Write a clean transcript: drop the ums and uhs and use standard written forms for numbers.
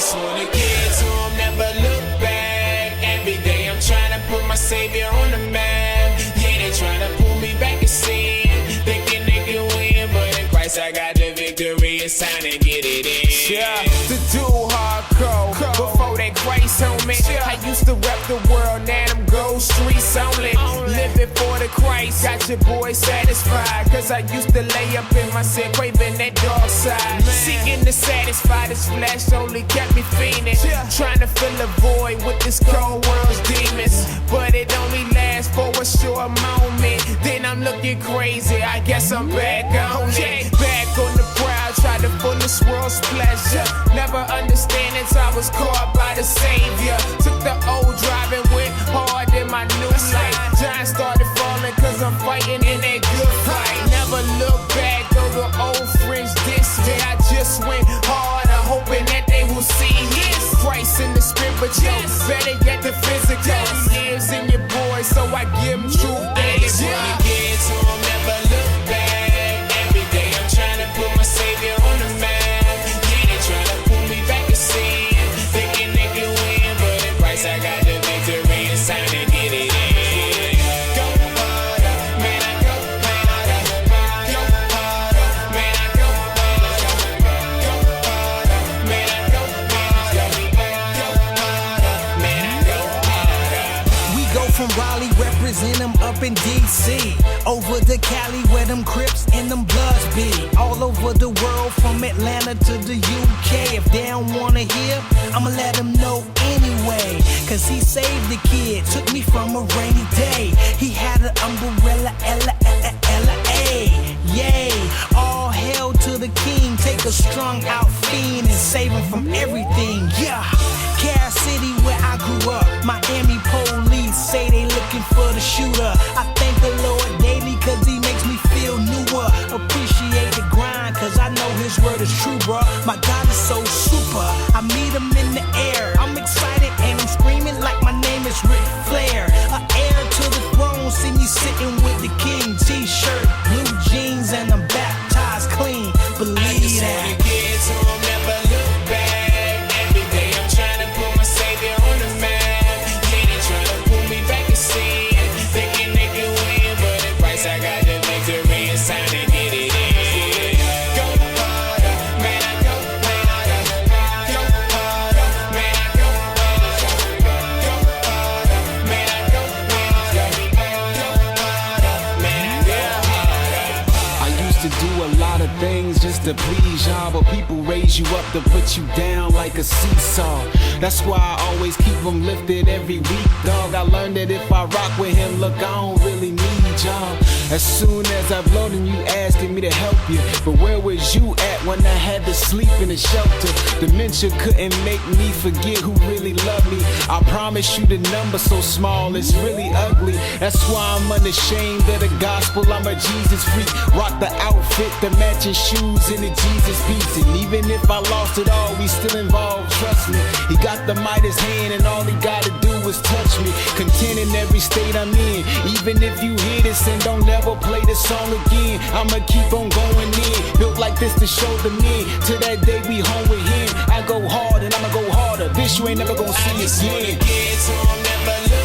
just wanna get to him, never look back. Every day I'm trying to put my savior on the map. Yeah, they trying to pull me back to sin, thinking they can win, but in Christ I got the victory. It's time to get it in. Yeah, to do hardcore before that grace on me. I used to rep the world, now them gold streets only. Living for the Christ, got your boy satisfied. Cause I used to lay up in my sin, craving that dark side. Seeking to satisfy this flesh only kept me fiending. Trying to fill a void with this cold world's demons. But it only lasts for a short moment. Then I'm looking crazy, I guess I'm back on it. Back on the prowl, try to full this world's pleasure. Never understanding I was caught by the Savior. Took the old drive and went hard in my new life. Giants started falling cause I'm fighting in that good fight. Never look back, though the old friends diss me. I just went harder, hoping that they will see his Christ in the spirit, but yo, better yet the physical. He lives in your boy, so I give him truth. I just wanna get to him, never look back. Every day I'm trying to put my savior on the map. Yeah, they trying to pull me back to sin, thinking they can win, but in Christ I got the victory. It's time to get it in. Go harder, man, I go harder. Go harder, man, I go harder. Go harder, man, I go harder. Go harder, man, I go harder. We go from Raleigh, represent them up in DC, over to Cali where them Crips and them Bloods be. All over the world from Atlanta to the UK. If they don't wanna hear, I'ma let them know anyway. Cause he saved the kid, took me from a rainy day. He had an umbrella, L-A. Yay, all hail to the king. Take a strung out fiend and save him from everything. Yeah, Cass City where I grew up. Miami police say they looking for the shooter. I thank the Lord daily cause he makes me feel newer. Appreciate the grind cause I know his word is true, bruh. My God is so super, I meet him in the air. I'm excited and I'm screaming like my name is Ric Flair. An heir to the throne, see me sitting with the king. T-shirt, blue jeans, and I'm baptized clean. I Believe just that. wanna get to him, never look back. Every day I'm trying to put my savior on the map. Yeah, they trying to pull me back to sin, thinking they can win, but in Christ I got the victory. It's time to get it in. Go harder, man, I go harder. Go harder, man, I go harder. Go harder, man, I go harder. Go harder, man, I go harder. I used to do a lot of things just to please y'all, but people raise you up to put you down like a seesaw. That's why I always keep them lifted every week, dog. I learned that if I rock with him, look, I don't really need y'all. As soon as I've loaded you asking me to help you, but where was you at when I had to sleep in a shelter? Dementia couldn't make me forget who really loved me. I promise you the number so small, it's really ugly. That's why I'm unashamed of the gospel, I'm a Jesus freak. Rock the outfit, the matching shoes, and the Jesus beats. And even if I lost it all, we still involved, trust me. He got the Midas hand and all he gotta do is touch me. Content in every state I'm in. Even if you hear this and don't ever play this song again, I'ma keep on going in. Built like this to show the men. Till that day we home with him. I go hard and I'ma go harder. This you ain't never gonna see I just wanna again. get to him, never look